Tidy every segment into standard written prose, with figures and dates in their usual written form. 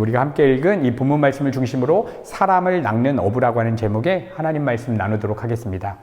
우리가 함께 읽은 이 본문 말씀을 중심으로 사람을 낚는 어부라고 하는 제목의 하나님 말씀 나누도록 하겠습니다.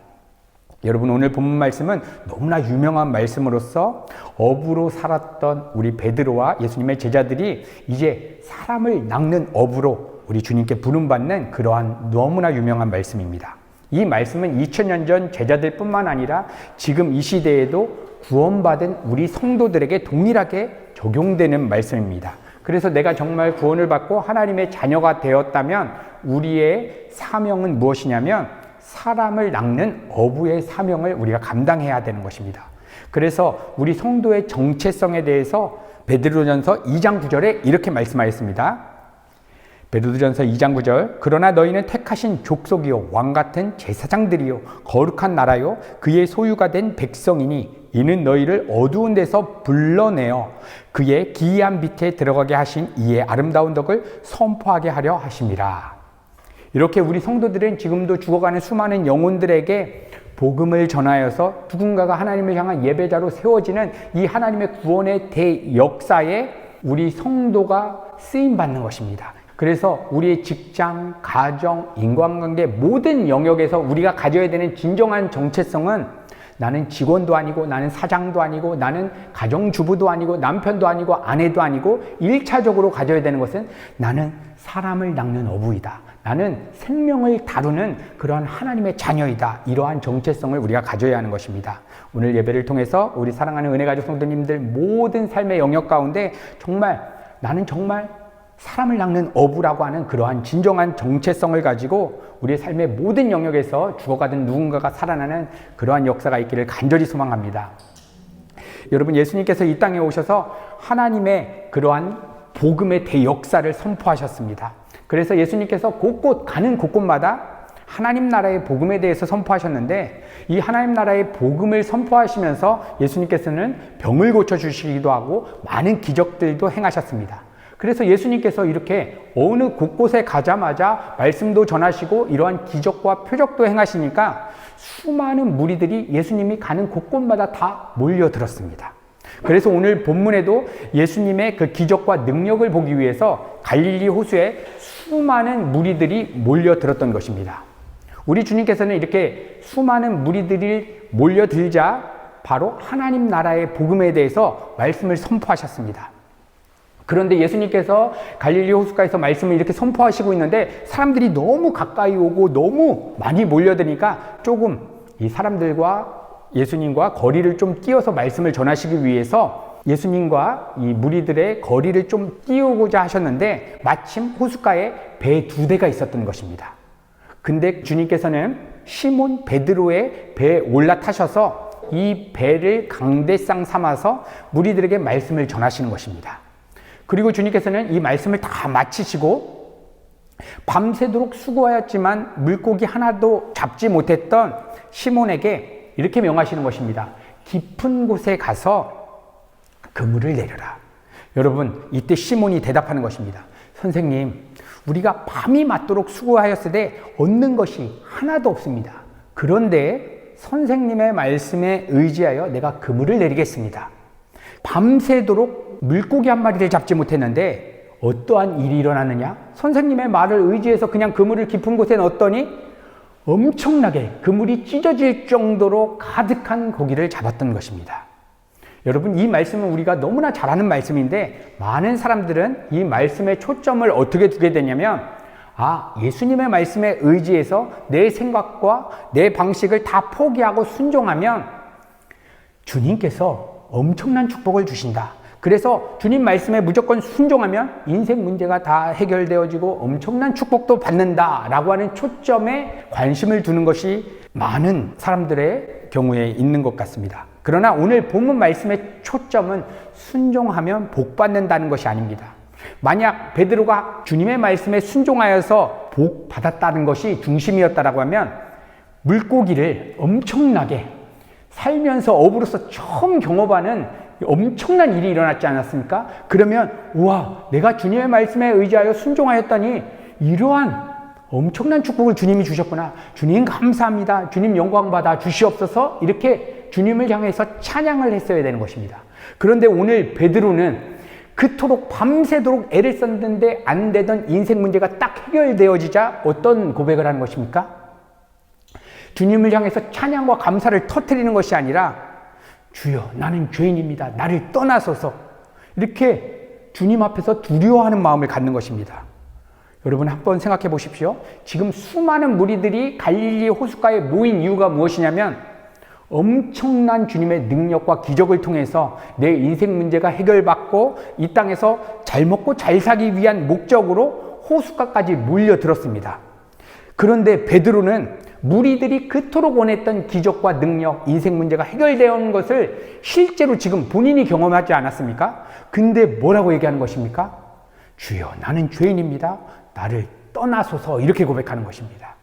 여러분, 오늘 본문 말씀은 너무나 유명한 말씀으로서 어부로 살았던 우리 베드로와 예수님의 제자들이 이제 사람을 낚는 어부로 우리 주님께 부름받는 그러한 너무나 유명한 말씀입니다. 이 말씀은 2000년 전 제자들뿐만 아니라 지금 이 시대에도 구원받은 우리 성도들에게 동일하게 적용되는 말씀입니다. 그래서 내가 정말 구원을 받고 하나님의 자녀가 되었다면 우리의 사명은 무엇이냐면 사람을 낚는 어부의 사명을 우리가 감당해야 되는 것입니다. 그래서 우리 성도의 정체성에 대해서 베드로전서 2장 9절에 이렇게 말씀하였습니다. 베드로전서 2장 9절, 그러나 너희는 택하신 족속이요 왕같은 제사장들이요 거룩한 나라요 그의 소유가 된 백성이니 이는 너희를 어두운 데서 불러내어 그의 기이한 빛에 들어가게 하신 이의 아름다운 덕을 선포하게 하려 하심이라. 이렇게 우리 성도들은 지금도 죽어가는 수많은 영혼들에게 복음을 전하여서 누군가가 하나님을 향한 예배자로 세워지는 이 하나님의 구원의 대역사에 우리 성도가 쓰임받는 것입니다. 그래서 우리의 직장, 가정, 인간관계 모든 영역에서 우리가 가져야 되는 진정한 정체성은 나는 직원도 아니고 나는 사장도 아니고 나는 가정주부도 아니고 남편도 아니고 아내도 아니고 1차적으로 가져야 되는 것은 나는 사람을 낚는 어부이다. 나는 생명을 다루는 그러한 하나님의 자녀이다. 이러한 정체성을 우리가 가져야 하는 것입니다. 오늘 예배를 통해서 우리 사랑하는 은혜가족 성도님들 모든 삶의 영역 가운데 나는 정말 사람을 낚는 어부라고 하는 그러한 진정한 정체성을 가지고 우리의 삶의 모든 영역에서 죽어가던 누군가가 살아나는 그러한 역사가 있기를 간절히 소망합니다. 여러분, 예수님께서 이 땅에 오셔서 하나님의 그러한 복음의 대역사를 선포하셨습니다. 그래서 예수님께서 가는 곳곳마다 하나님 나라의 복음에 대해서 선포하셨는데 이 하나님 나라의 복음을 선포하시면서 예수님께서는 병을 고쳐주시기도 하고 많은 기적들도 행하셨습니다. 그래서 예수님께서 이렇게 어느 곳곳에 가자마자 말씀도 전하시고 이러한 기적과 표적도 행하시니까 수많은 무리들이 예수님이 가는 곳곳마다 다 몰려들었습니다. 그래서 오늘 본문에도 예수님의 그 기적과 능력을 보기 위해서 갈릴리 호수에 수많은 무리들이 몰려들었던 것입니다. 우리 주님께서는 이렇게 수많은 무리들이 몰려들자 바로 하나님 나라의 복음에 대해서 말씀을 선포하셨습니다. 그런데 예수님께서 갈릴리 호숫가에서 말씀을 이렇게 선포하시고 있는데 사람들이 너무 가까이 오고 너무 많이 몰려드니까 조금 이 사람들과 예수님과 거리를 좀 띄워서 말씀을 전하시기 위해서 예수님과 이 무리들의 거리를 좀 띄우고자 하셨는데 마침 호숫가에 배 2대가 있었던 것입니다. 근데 주님께서는 시몬 베드로의 배에 올라타셔서 이 배를 강대상 삼아서 무리들에게 말씀을 전하시는 것입니다. 그리고 주님께서는 이 말씀을 다 마치시고 밤새도록 수고하였지만 물고기 하나도 잡지 못했던 시몬에게 이렇게 명하시는 것입니다. 깊은 곳에 가서 그물을 내려라. 여러분, 이때 시몬이 대답하는 것입니다. 선생님, 우리가 밤이 맞도록 수고하였으되 얻는 것이 하나도 없습니다. 그런데 선생님의 말씀에 의지하여 내가 그물을 내리겠습니다. 밤새도록 물고기 한 마리를 잡지 못했는데 어떠한 일이 일어났느냐? 선생님의 말을 의지해서 그냥 그물을 깊은 곳에 넣었더니 엄청나게 그물이 찢어질 정도로 가득한 고기를 잡았던 것입니다. 여러분, 이 말씀은 우리가 너무나 잘 아는 말씀인데 많은 사람들은 이 말씀의 초점을 어떻게 두게 되냐면 예수님의 말씀에 의지해서 내 생각과 내 방식을 다 포기하고 순종하면 주님께서 엄청난 축복을 주신다. 그래서 주님 말씀에 무조건 순종하면 인생 문제가 다 해결되어지고 엄청난 축복도 받는다라고 하는 초점에 관심을 두는 것이 많은 사람들의 경우에 있는 것 같습니다. 그러나 오늘 본문 말씀의 초점은 순종하면 복 받는다는 것이 아닙니다. 만약 베드로가 주님의 말씀에 순종하여서 복 받았다는 것이 중심이었다라고 하면 물고기를 엄청나게 살면서 어부로서 처음 경험하는 엄청난 일이 일어났지 않았습니까? 그러면 우와, 내가 주님의 말씀에 의지하여 순종하였더니 이러한 엄청난 축복을 주님이 주셨구나. 주님 감사합니다. 주님 영광 받아 주시옵소서. 이렇게 주님을 향해서 찬양을 했어야 되는 것입니다. 그런데 오늘 베드로는 그토록 밤새도록 애를 썼는데 안 되던 인생 문제가 딱 해결되어지자 어떤 고백을 하는 것입니까? 주님을 향해서 찬양과 감사를 터뜨리는 것이 아니라 주여 나는 죄인입니다. 나를 떠나소서. 이렇게 주님 앞에서 두려워하는 마음을 갖는 것입니다. 여러분 한번 생각해 보십시오. 지금 수많은 무리들이 갈릴리 호숫가에 모인 이유가 무엇이냐면 엄청난 주님의 능력과 기적을 통해서 내 인생 문제가 해결받고 이 땅에서 잘 먹고 잘 살기 위한 목적으로 호숫가까지 몰려들었습니다. 그런데 베드로는 무리들이 그토록 원했던 기적과 능력, 인생 문제가 해결되어 온 것을 실제로 지금 본인이 경험하지 않았습니까? 근데 뭐라고 얘기하는 것입니까? 주여 나는 죄인입니다. 나를 떠나소서. 이렇게 고백하는 것입니다.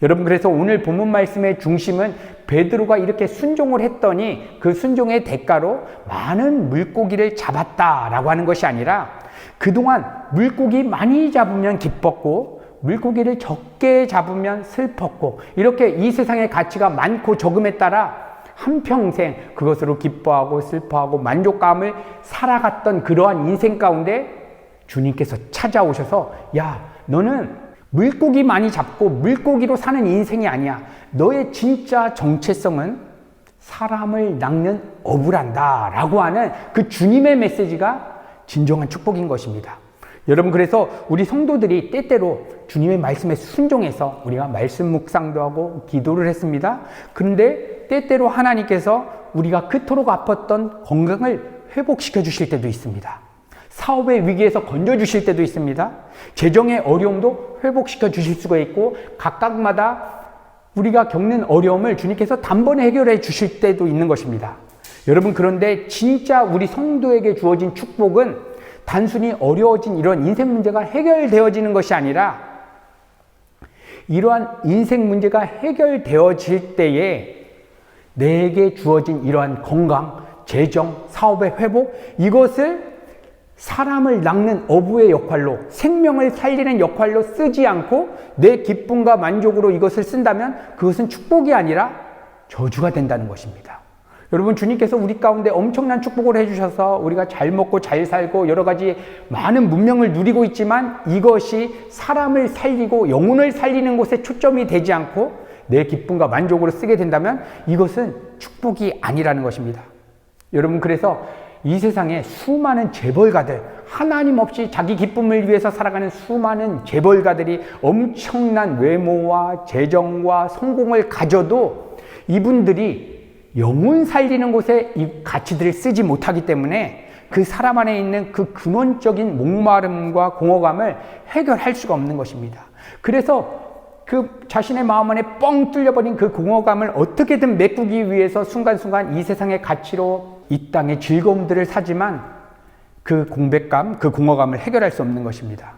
여러분 그래서 오늘 본문 말씀의 중심은 베드로가 이렇게 순종을 했더니 그 순종의 대가로 많은 물고기를 잡았다라고 하는 것이 아니라 그동안 물고기 많이 잡으면 기뻤고 물고기를 적게 잡으면 슬펐고 이렇게 이 세상의 가치가 많고 적음에 따라 한평생 그것으로 기뻐하고 슬퍼하고 만족감을 살아갔던 그러한 인생 가운데 주님께서 찾아오셔서 야 너는 물고기 많이 잡고 물고기로 사는 인생이 아니야. 너의 진짜 정체성은 사람을 낚는 어부란다 라고 하는 그 주님의 메시지가 진정한 축복인 것입니다. 여러분 그래서 우리 성도들이 때때로 주님의 말씀에 순종해서 우리가 말씀 묵상도 하고 기도를 했습니다. 그런데 때때로 하나님께서 우리가 그토록 아팠던 건강을 회복시켜 주실 때도 있습니다. 사업의 위기에서 건져주실 때도 있습니다. 재정의 어려움도 회복시켜 주실 수가 있고 각각마다 우리가 겪는 어려움을 주님께서 단번에 해결해 주실 때도 있는 것입니다. 여러분 그런데 진짜 우리 성도에게 주어진 축복은 단순히 어려워진 이런 인생 문제가 해결되어지는 것이 아니라 이러한 인생 문제가 해결되어질 때에 내게 주어진 이러한 건강, 재정, 사업의 회복 이것을 사람을 낚는 어부의 역할로 생명을 살리는 역할로 쓰지 않고 내 기쁨과 만족으로 이것을 쓴다면 그것은 축복이 아니라 저주가 된다는 것입니다. 여러분 주님께서 우리 가운데 엄청난 축복을 해주셔서 우리가 잘 먹고 잘 살고 여러 가지 많은 문명을 누리고 있지만 이것이 사람을 살리고 영혼을 살리는 곳에 초점이 되지 않고 내 기쁨과 만족으로 쓰게 된다면 이것은 축복이 아니라는 것입니다. 여러분 그래서 이 세상에 수많은 재벌가들 하나님 없이 자기 기쁨을 위해서 살아가는 수많은 재벌가들이 엄청난 외모와 재정과 성공을 가져도 이분들이 영혼 살리는 곳에 이 가치들을 쓰지 못하기 때문에 그 사람 안에 있는 그 근원적인 목마름과 공허감을 해결할 수가 없는 것입니다. 그래서 그 자신의 마음 안에 뻥 뚫려버린 그 공허감을 어떻게든 메꾸기 위해서 순간순간 이 세상의 가치로 이 땅의 즐거움들을 사지만 그 공백감, 그 공허감을 해결할 수 없는 것입니다.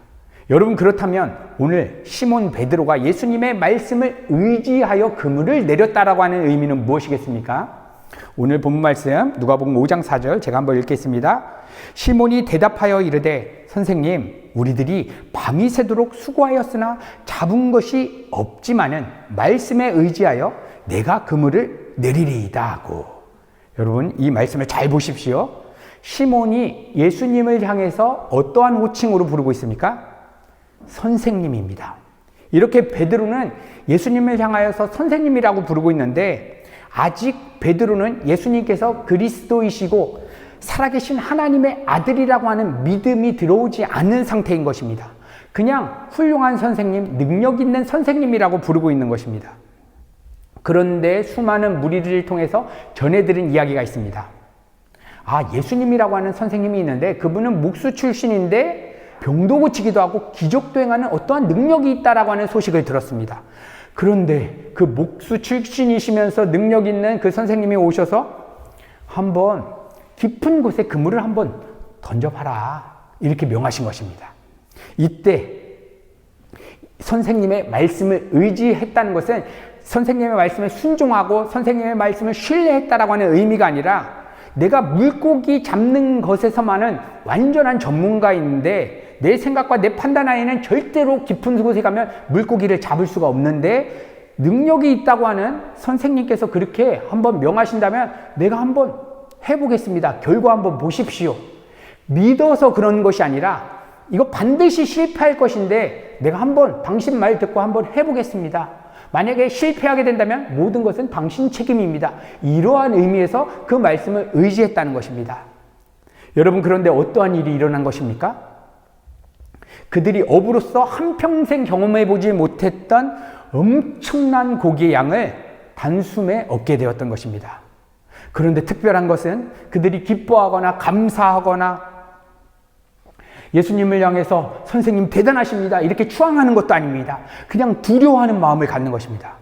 여러분 그렇다면 오늘 시몬 베드로가 예수님의 말씀을 의지하여 그물을 내렸다라고 하는 의미는 무엇이겠습니까? 오늘 본문 말씀 누가복음 5장 4절 제가 한번 읽겠습니다. 시몬이 대답하여 이르되 선생님 우리들이 밤이 새도록 수고하였으나 잡은 것이 없지만은 말씀에 의지하여 내가 그물을 내리리이다 하고. 여러분 이 말씀을 잘 보십시오. 시몬이 예수님을 향해서 어떠한 호칭으로 부르고 있습니까? 선생님입니다. 이렇게 베드로는 예수님을 향하여서 선생님이라고 부르고 있는데 아직 베드로는 예수님께서 그리스도이시고 살아계신 하나님의 아들이라고 하는 믿음이 들어오지 않는 상태인 것입니다. 그냥 훌륭한 선생님, 능력 있는 선생님이라고 부르고 있는 것입니다. 그런데 수많은 무리들을 통해서 전해들은 이야기가 있습니다. 아, 예수님이라고 하는 선생님이 있는데 그분은 목수 출신인데 병도 고치기도 하고 기적도 행하는 어떠한 능력이 있다라고 하는 소식을 들었습니다. 그런데 그 목수 출신이시면서 능력 있는 그 선생님이 오셔서 한번 깊은 곳에 그물을 한번 던져봐라 이렇게 명하신 것입니다. 이때 선생님의 말씀을 의지했다는 것은 선생님의 말씀에 순종하고 선생님의 말씀을 신뢰했다라고 하는 의미가 아니라 내가 물고기 잡는 것에서만은 완전한 전문가인데 내 생각과 내 판단 안에는 절대로 깊은 곳에 가면 물고기를 잡을 수가 없는데 능력이 있다고 하는 선생님께서 그렇게 한번 명하신다면 내가 한번 해보겠습니다. 결과 한번 보십시오. 믿어서 그런 것이 아니라 이거 반드시 실패할 것인데 내가 한번 당신 말 듣고 한번 해보겠습니다. 만약에 실패하게 된다면 모든 것은 당신 책임입니다. 이러한 의미에서 그 말씀을 의지했다는 것입니다. 여러분, 그런데 어떠한 일이 일어난 것입니까? 그들이 업으로서 한평생 경험해보지 못했던 엄청난 고기의 양을 단숨에 얻게 되었던 것입니다. 그런데 특별한 것은 그들이 기뻐하거나 감사하거나 예수님을 향해서 선생님 대단하십니다 이렇게 추앙하는 것도 아닙니다. 그냥 두려워하는 마음을 갖는 것입니다.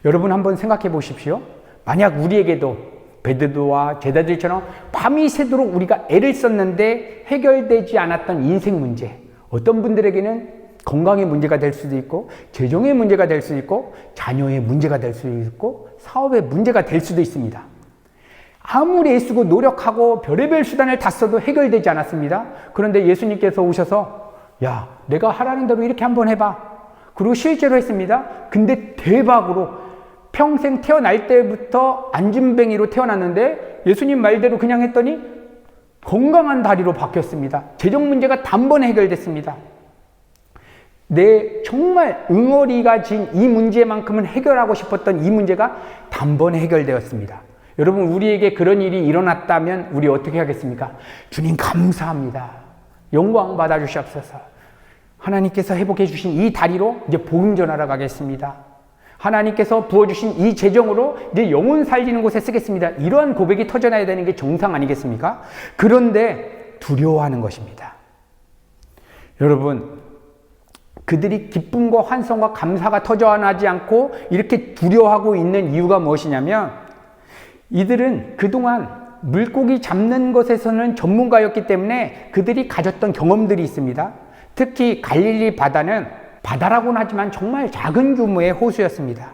여러분 한번 생각해 보십시오. 만약 우리에게도 베드로와 제자들처럼 밤이 새도록 우리가 애를 썼는데 해결되지 않았던 인생 문제, 어떤 분들에게는 건강의 문제가 될 수도 있고 재정의 문제가 될 수도 있고 자녀의 문제가 될 수도 있고 사업의 문제가 될 수도 있습니다. 아무리 애쓰고 노력하고 별의별 수단을 다 써도 해결되지 않았습니다. 그런데 예수님께서 오셔서 야, 내가 하라는 대로 이렇게 한번 해봐. 그리고 실제로 했습니다. 근데 대박으로 평생 태어날 때부터 안진뱅이로 태어났는데 예수님 말대로 그냥 했더니 건강한 다리로 바뀌었습니다. 재정 문제가 단번에 해결됐습니다. 정말 응어리가 진 이 문제만큼은 해결하고 싶었던 이 문제가 단번에 해결되었습니다. 여러분, 우리에게 그런 일이 일어났다면 우리 어떻게 하겠습니까? 주님 감사합니다. 영광 받아주시옵소서. 하나님께서 회복해 주신 이 다리로 이제 복음 전하러 가겠습니다. 하나님께서 부어주신 이 재정으로 이제 영혼 살리는 곳에 쓰겠습니다. 이러한 고백이 터져나야 되는 게 정상 아니겠습니까? 그런데 두려워하는 것입니다. 여러분, 그들이 기쁨과 환성과 감사가 터져나지 않고 이렇게 두려워하고 있는 이유가 무엇이냐면 이들은 그동안 물고기 잡는 것에서는 전문가였기 때문에 그들이 가졌던 경험들이 있습니다. 특히 갈릴리 바다는 바다라고는 하지만 정말 작은 규모의 호수였습니다.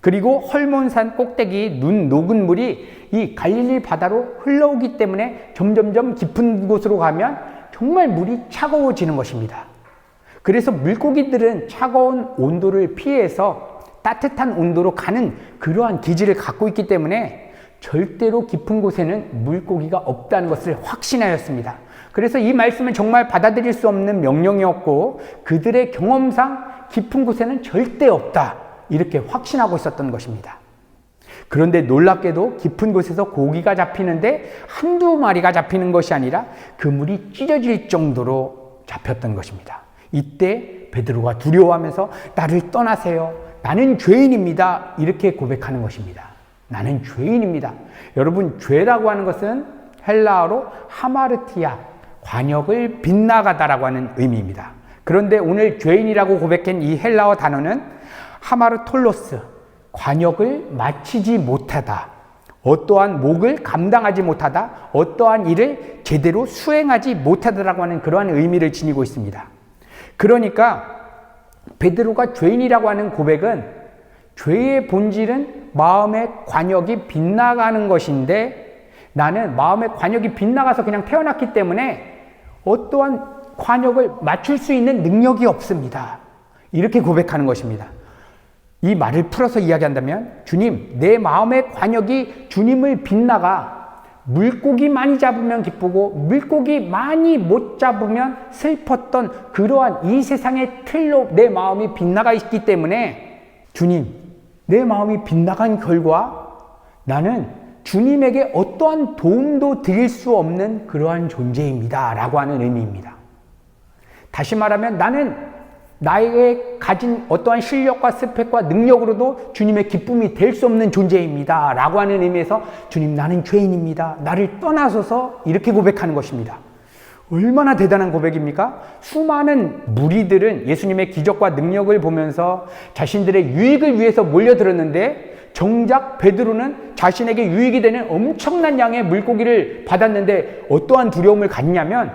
그리고 헐몬산 꼭대기 눈 녹은 물이 이 갈릴리 바다로 흘러오기 때문에 점점점 깊은 곳으로 가면 정말 물이 차가워지는 것입니다. 그래서 물고기들은 차가운 온도를 피해서 따뜻한 온도로 가는 그러한 기질을 갖고 있기 때문에 절대로 깊은 곳에는 물고기가 없다는 것을 확신하였습니다. 그래서 이 말씀은 정말 받아들일 수 없는 명령이었고 그들의 경험상 깊은 곳에는 절대 없다 이렇게 확신하고 있었던 것입니다. 그런데 놀랍게도 깊은 곳에서 고기가 잡히는데 한두 마리가 잡히는 것이 아니라 그물이 찢어질 정도로 잡혔던 것입니다. 이때 베드로가 두려워하면서 나를 떠나세요. 나는 죄인입니다. 이렇게 고백하는 것입니다. 나는 죄인입니다. 여러분, 죄라고 하는 것은 헬라어로 하마르티아, 관역을 빗나가다라고 하는 의미입니다. 그런데 오늘 죄인이라고 고백한 이 헬라어 단어는 하마르톨로스, 관역을 마치지 못하다, 어떠한 목을 감당하지 못하다, 어떠한 일을 제대로 수행하지 못하다라고 하는 그러한 의미를 지니고 있습니다. 그러니까 베드로가 죄인이라고 하는 고백은 죄의 본질은 마음의 관역이 빗나가는 것인데 나는 마음의 관역이 빗나가서 그냥 태어났기 때문에 어떠한 관역을 맞출 수 있는 능력이 없습니다. 이렇게 고백하는 것입니다. 이 말을 풀어서 이야기한다면 주님, 내 마음의 관역이 주님을 빗나가 물고기 많이 잡으면 기쁘고 물고기 많이 못 잡으면 슬펐던 그러한 이 세상의 틀로 내 마음이 빗나가 있기 때문에 주님, 내 마음이 빗나간 결과 나는 주님에게 어떠한 도움도 드릴 수 없는 그러한 존재입니다 라고 하는 의미입니다. 다시 말하면 나는 나에게 가진 어떠한 실력과 스펙과 능력으로도 주님의 기쁨이 될 수 없는 존재입니다 라고 하는 의미에서 주님, 나는 죄인입니다. 나를 떠나소서 이렇게 고백하는 것입니다. 얼마나 대단한 고백입니까? 수많은 무리들은 예수님의 기적과 능력을 보면서 자신들의 유익을 위해서 몰려들었는데 정작 베드로는 자신에게 유익이 되는 엄청난 양의 물고기를 받았는데 어떠한 두려움을 갖냐면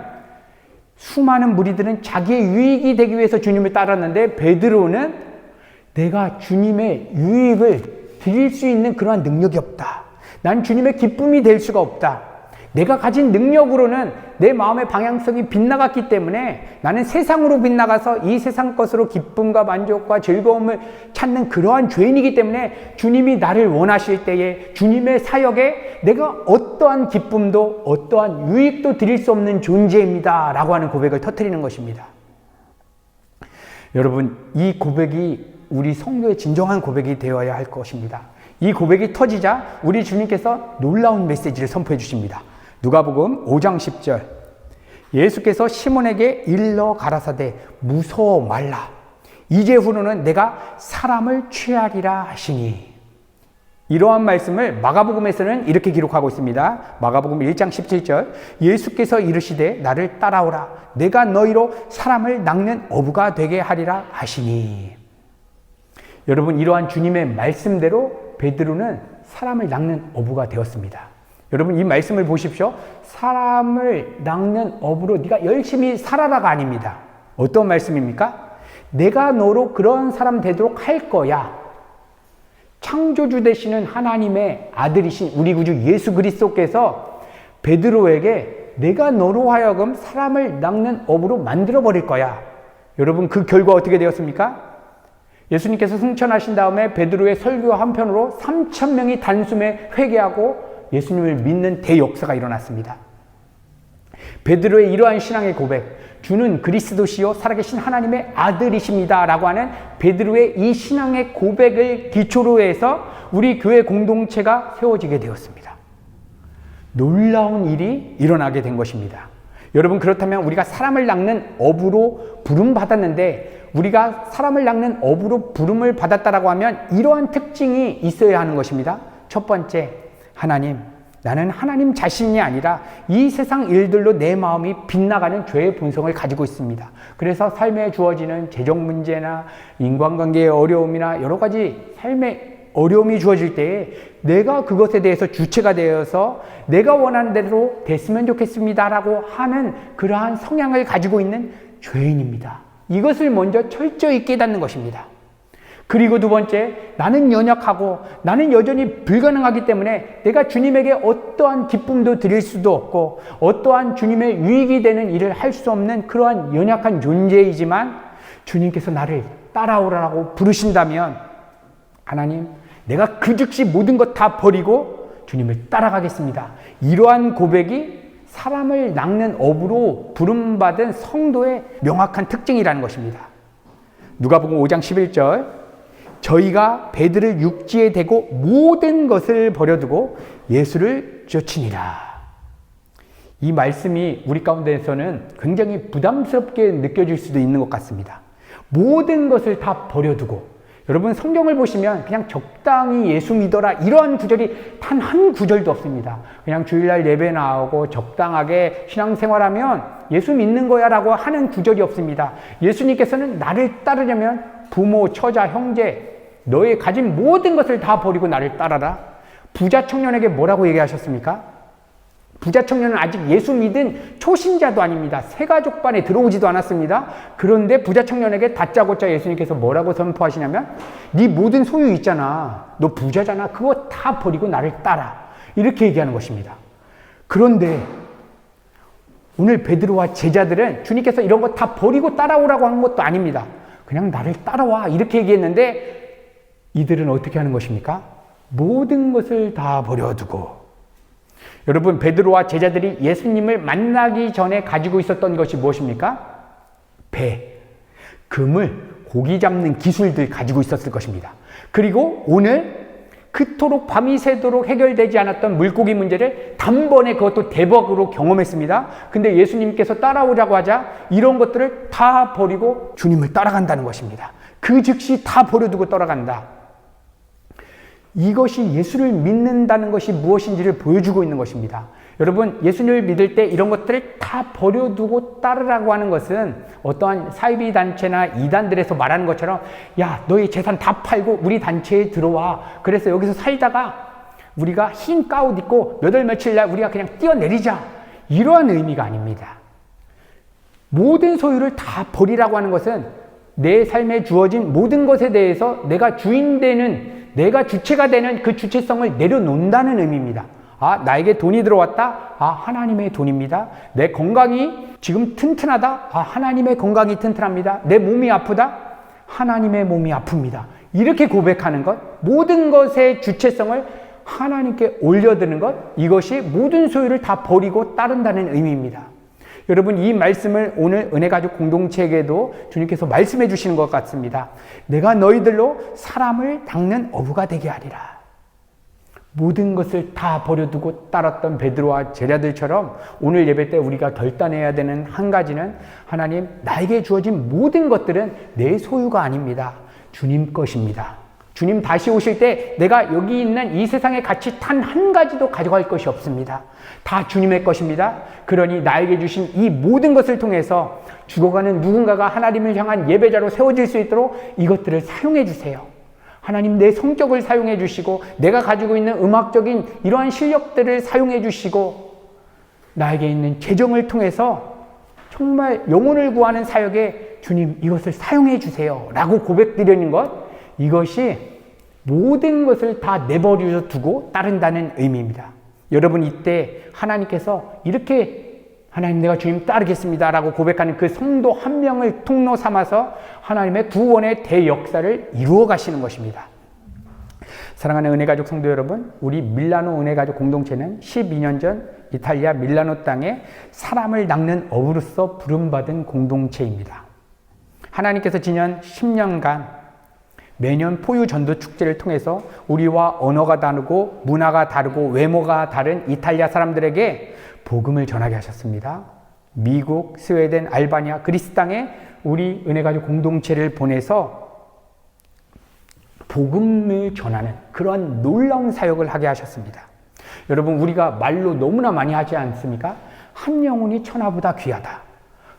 수많은 무리들은 자기의 유익이 되기 위해서 주님을 따랐는데 베드로는 내가 주님의 유익을 드릴 수 있는 그러한 능력이 없다. 난 주님의 기쁨이 될 수가 없다. 내가 가진 능력으로는 내 마음의 방향성이 빗나갔기 때문에 나는 세상으로 빗나가서 이 세상 것으로 기쁨과 만족과 즐거움을 찾는 그러한 죄인이기 때문에 주님이 나를 원하실 때에 주님의 사역에 내가 어떠한 기쁨도 어떠한 유익도 드릴 수 없는 존재입니다 라고 하는 고백을 터뜨리는 것입니다. 여러분, 이 고백이 우리 성도의 진정한 고백이 되어야 할 것입니다. 이 고백이 터지자 우리 주님께서 놀라운 메시지를 선포해 주십니다. 누가복음 5장 10절, 예수께서 시몬에게 일러 가라사대 무서워 말라. 이제후로는 내가 사람을 취하리라 하시니. 이러한 말씀을 마가복음에서는 이렇게 기록하고 있습니다. 마가복음 1장 17절, 예수께서 이르시되 나를 따라오라. 내가 너희로 사람을 낚는 어부가 되게 하리라 하시니. 여러분, 이러한 주님의 말씀대로 베드로는 사람을 낚는 어부가 되었습니다. 여러분, 이 말씀을 보십시오. 사람을 낚는 어부로 네가 열심히 살아라가 아닙니다. 어떤 말씀입니까? 내가 너로 그런 사람 되도록 할 거야. 창조주 되시는 하나님의 아들이신 우리 구주 예수 그리스도께서 베드로에게 내가 너로 하여금 사람을 낚는 어부로 만들어 버릴 거야. 여러분, 그 결과 어떻게 되었습니까? 예수님께서 승천하신 다음에 베드로의 설교 한편으로 3,000명이 단숨에 회개하고 예수님을 믿는 대역사가 일어났습니다. 베드로의 이러한 신앙의 고백, 주는 그리스도시요 살아계신 하나님의 아들이십니다 라고 하는 베드로의 이 신앙의 고백을 기초로 해서 우리 교회 공동체가 세워지게 되었습니다. 놀라운 일이 일어나게 된 것입니다. 여러분, 그렇다면 우리가 사람을 낚는 어부로 부름받았는데 우리가 사람을 낚는 어부로 부름을 받았다라고 하면 이러한 특징이 있어야 하는 것입니다. 첫 번째, 하나님, 나는 하나님 자신이 아니라 이 세상 일들로 내 마음이 빗나가는 죄의 본성을 가지고 있습니다. 그래서 삶에 주어지는 재정 문제나 인간관계의 어려움이나 여러 가지 삶의 어려움이 주어질 때에 내가 그것에 대해서 주체가 되어서 내가 원하는 대로 됐으면 좋겠습니다라고 하는 그러한 성향을 가지고 있는 죄인입니다. 이것을 먼저 철저히 깨닫는 것입니다. 그리고 두 번째, 나는 연약하고 나는 여전히 불가능하기 때문에 내가 주님에게 어떠한 기쁨도 드릴 수도 없고 어떠한 주님의 유익이 되는 일을 할 수 없는 그러한 연약한 존재이지만 주님께서 나를 따라오라고 부르신다면 하나님, 내가 그 즉시 모든 것 다 버리고 주님을 따라가겠습니다. 이러한 고백이 사람을 낚는 어부로 부름받은 성도의 명확한 특징이라는 것입니다. 누가복음 5장 11절, 저희가 배들을 육지에 대고 모든 것을 버려두고 예수를 쫓으니라. 이 말씀이 우리 가운데에서는 굉장히 부담스럽게 느껴질 수도 있는 것 같습니다. 모든 것을 다 버려두고, 여러분 성경을 보시면 그냥 적당히 예수 믿어라 이러한 구절이 단 한 구절도 없습니다. 그냥 주일날 예배 나오고 적당하게 신앙생활하면 예수 믿는 거야 라고 하는 구절이 없습니다. 예수님께서는 나를 따르려면 부모, 처자, 형제, 너의 가진 모든 것을 다 버리고 나를 따라라. 부자 청년에게 뭐라고 얘기하셨습니까? 부자 청년은 아직 예수 믿은 초신자도 아닙니다. 새가족반에 들어오지도 않았습니다. 그런데 부자 청년에게 다짜고짜 예수님께서 뭐라고 선포하시냐면 네 모든 소유 있잖아. 너 부자잖아. 그거 다 버리고 나를 따라. 이렇게 얘기하는 것입니다. 그런데 오늘 베드로와 제자들은 주님께서 이런 거 다 버리고 따라오라고 한 것도 아닙니다. 그냥 나를 따라와 이렇게 얘기했는데 이들은 어떻게 하는 것입니까? 모든 것을 다 버려두고. 여러분, 베드로와 제자들이 예수님을 만나기 전에 가지고 있었던 것이 무엇입니까? 배, 그물, 고기 잡는 기술들 가지고 있었을 것입니다. 그리고 오늘 그토록 밤이 새도록 해결되지 않았던 물고기 문제를 단번에 그것도 대박으로 경험했습니다. 근데 예수님께서 따라오자고 하자 이런 것들을 다 버리고 주님을 따라간다는 것입니다. 그 즉시 다 버려두고 따라간다. 이것이 예수를 믿는다는 것이 무엇인지를 보여주고 있는 것입니다. 여러분, 예수님을 믿을 때 이런 것들을 다 버려두고 따르라고 하는 것은 어떠한 사이비 단체나 이단들에서 말하는 것처럼 야, 너희 재산 다 팔고 우리 단체에 들어와. 그래서 여기서 살다가 우리가 흰 가옷 입고 몇 월 며칠 날 우리가 그냥 뛰어내리자. 이러한 의미가 아닙니다. 모든 소유를 다 버리라고 하는 것은 내 삶에 주어진 모든 것에 대해서 내가 주인 되는, 내가 주체가 되는 그 주체성을 내려놓는다는 의미입니다. 아, 나에게 돈이 들어왔다? 아, 하나님의 돈입니다. 내 건강이 지금 튼튼하다? 아, 하나님의 건강이 튼튼합니다. 내 몸이 아프다? 하나님의 몸이 아픕니다. 이렇게 고백하는 것, 모든 것의 주체성을 하나님께 올려드는 것, 이것이 모든 소유를 다 버리고 따른다는 의미입니다. 여러분, 이 말씀을 오늘 은혜가족 공동체에게도 주님께서 말씀해 주시는 것 같습니다. 내가 너희들로 사람을 닦는 어부가 되게 하리라. 모든 것을 다 버려두고 따랐던 베드로와 제자들처럼 오늘 예배 때 우리가 결단해야 되는 한 가지는, 하나님, 나에게 주어진 모든 것들은 내 소유가 아닙니다. 주님 것입니다. 주님 다시 오실 때 내가 여기 있는 이 세상의 가치 단 한 가지도 가져갈 것이 없습니다. 다 주님의 것입니다. 그러니 나에게 주신 이 모든 것을 통해서 죽어가는 누군가가 하나님을 향한 예배자로 세워질 수 있도록 이것들을 사용해 주세요. 하나님, 내 성격을 사용해 주시고, 내가 가지고 있는 음악적인 이러한 실력들을 사용해 주시고, 나에게 있는 재정을 통해서 정말 영혼을 구하는 사역에 주님 이것을 사용해 주세요 라고 고백드리는 것, 이것이 모든 것을 다 내버려 두고 따른다는 의미입니다. 여러분, 이때 하나님께서 이렇게, 하나님, 내가 주님 따르겠습니다 라고 고백하는 그 성도 한 명을 통로 삼아서 하나님의 구원의 대역사를 이루어 가시는 것입니다. 사랑하는 은혜가족 성도 여러분, 우리 밀라노 은혜가족 공동체는 12년 전 이탈리아 밀라노 땅에 사람을 낚는 어부로서 부름받은 공동체입니다. 하나님께서 지난 10년간 매년 포유 전도 축제를 통해서 우리와 언어가 다르고 문화가 다르고 외모가 다른 이탈리아 사람들에게 복음을 전하게 하셨습니다. 미국, 스웨덴, 알바니아, 그리스 땅에 우리 은혜가족 공동체를 보내서 복음을 전하는 그런 놀라운 사역을 하게 하셨습니다. 여러분, 우리가 말로 너무나 많이 하지 않습니까? 한 영혼이 천하보다 귀하다.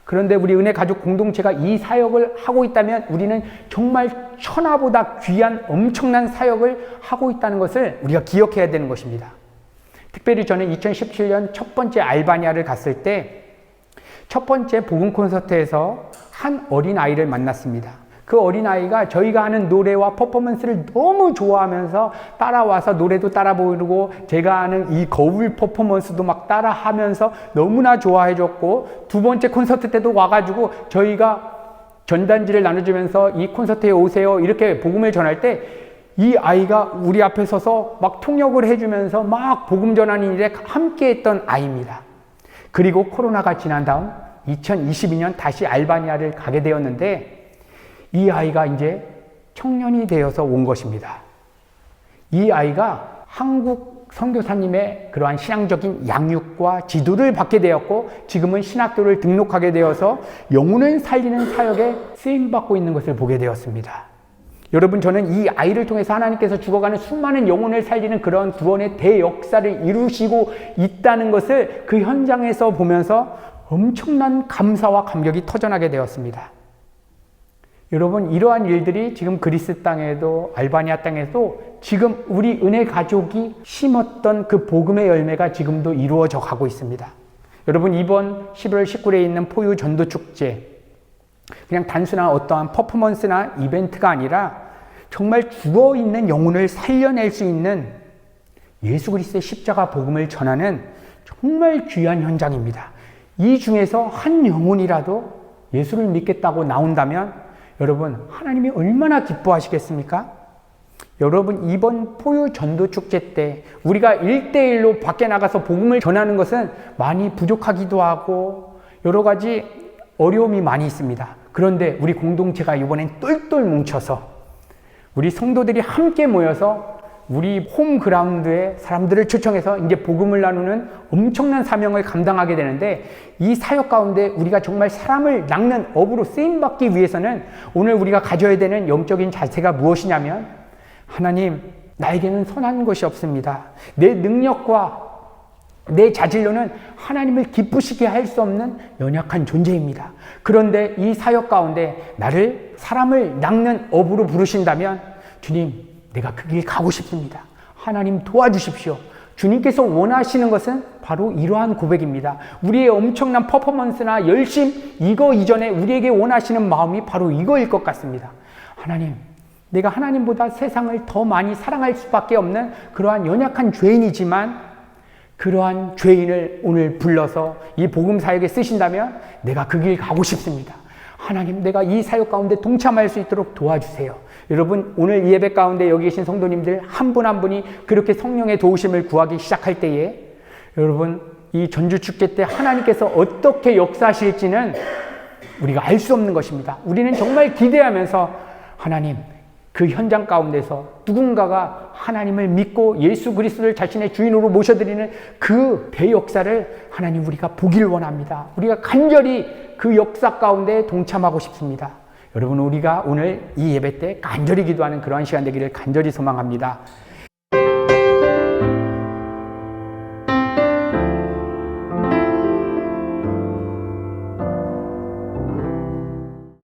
그런데 우리 은혜가족 공동체가 이 사역을 하고 있다면 우리는 정말 천하보다 귀한 엄청난 사역을 하고 있다는 것을 우리가 기억해야 되는 것입니다. 특별히 저는 2017년 첫 번째 알바니아를 갔을 때 첫 번째 복음 콘서트에서 한 어린아이를 만났습니다. 그 어린아이가 저희가 하는 노래와 퍼포먼스를 너무 좋아하면서 따라와서 노래도 따라 부르고, 제가 하는 이 거울 퍼포먼스도 막 따라 하면서 너무나 좋아해줬고, 두 번째 콘서트 때도 와가지고 저희가 전단지를 나눠주면서 이 콘서트에 오세요 이렇게 복음을 전할 때 이 아이가 우리 앞에 서서 막 통역을 해주면서 막 복음 전하는 일에 함께 했던 아이입니다. 그리고 코로나가 지난 다음 2022년 다시 알바니아를 가게 되었는데, 이 아이가 이제 청년이 되어서 온 것입니다. 이 아이가 한국 선교사님의 그러한 신앙적인 양육과 지도를 받게 되었고, 지금은 신학교를 등록하게 되어서 영혼을 살리는 사역에 쓰임받고 있는 것을 보게 되었습니다. 여러분, 저는 이 아이를 통해서 하나님께서 죽어가는 수많은 영혼을 살리는 그런 구원의 대역사를 이루시고 있다는 것을 그 현장에서 보면서 엄청난 감사와 감격이 터져나게 되었습니다. 여러분, 이러한 일들이 지금 그리스 땅에도 알바니아 땅에도 지금 우리 은혜 가족이 심었던 그 복음의 열매가 지금도 이루어져 가고 있습니다. 여러분, 이번 11월 19일에 있는 포유 전도 축제, 그냥 단순한 어떠한 퍼포먼스나 이벤트가 아니라 정말 죽어있는 영혼을 살려낼 수 있는 예수 그리스도의 십자가 복음을 전하는 정말 귀한 현장입니다. 이 중에서 한 영혼이라도 예수를 믿겠다고 나온다면 여러분, 하나님이 얼마나 기뻐하시겠습니까? 여러분, 이번 포유 전도 축제 때 우리가 1대1로 밖에 나가서 복음을 전하는 것은 많이 부족하기도 하고 여러 가지 어려움이 많이 있습니다. 그런데 우리 공동체가 이번엔 똘똘 뭉쳐서 우리 성도들이 함께 모여서 우리 홈그라운드에 사람들을 초청해서 이제 복음을 나누는 엄청난 사명을 감당하게 되는데, 이 사역 가운데 우리가 정말 사람을 낚는 업으로 쓰임받기 위해서는 오늘 우리가 가져야 되는 영적인 자세가 무엇이냐면, 하나님, 나에게는 선한 것이 없습니다. 내 능력과 내 자질로는 하나님을 기쁘시게 할 수 없는 연약한 존재입니다. 그런데 이 사역 가운데 나를 사람을 낚는 업으로 부르신다면, 주님, 내가 그 길 가고 싶습니다. 하나님 도와주십시오. 주님께서 원하시는 것은 바로 이러한 고백입니다. 우리의 엄청난 퍼포먼스나 열심, 이거 이전에 우리에게 원하시는 마음이 바로 이거일 것 같습니다. 하나님, 내가 하나님보다 세상을 더 많이 사랑할 수밖에 없는 그러한 연약한 죄인이지만 그러한 죄인을 오늘 불러서 이 복음 사역에 쓰신다면 내가 그 길 가고 싶습니다. 하나님, 내가 이 사역 가운데 동참할 수 있도록 도와주세요. 여러분, 오늘 이 예배 가운데 여기 계신 성도님들 한 분 한 분이 그렇게 성령의 도우심을 구하기 시작할 때에 여러분, 이 전주축제 때 하나님께서 어떻게 역사하실지는 우리가 알 수 없는 것입니다. 우리는 정말 기대하면서 하나님, 그 현장 가운데서 누군가가 하나님을 믿고 예수 그리스도를 자신의 주인으로 모셔드리는 그 대역사를 하나님 우리가 보길 원합니다. 우리가 간절히 그 역사 가운데 동참하고 싶습니다. 여러분, 우리가 오늘 이 예배 때 간절히 기도하는 그러한 시간 되기를 간절히 소망합니다.